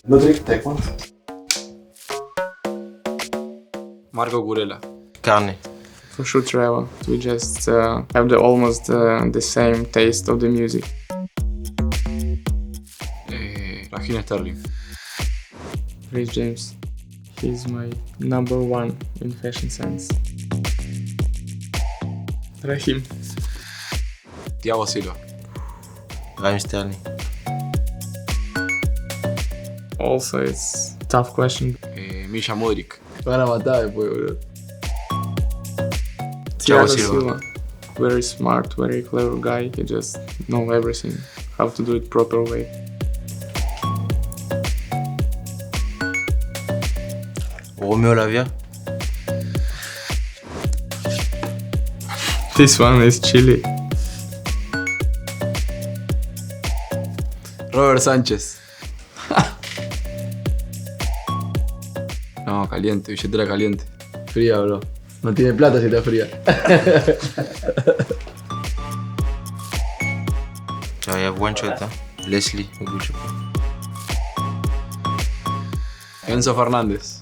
Mudryk, take one. Marco Curella. Carne. For sure Trevor. We just have almost the same taste of the music. Raheem Sterling. Rich James. He's my number one in fashion sense. Raheem. Thiago Silva. Raheem Sterling. Also, it's a tough question. Mykhailo Mudryk. Me van a matar después, boludo. Thiago Silva. Silva. Very smart, very clever guy. He just knows everything, how to do it proper way. Romeo Lavia. This one is chilly. Robert Sánchez. No, caliente, billetera caliente. Fría, bro. No tiene plata si está fría. I have one shot, huh? Leslie. Enzo Fernández.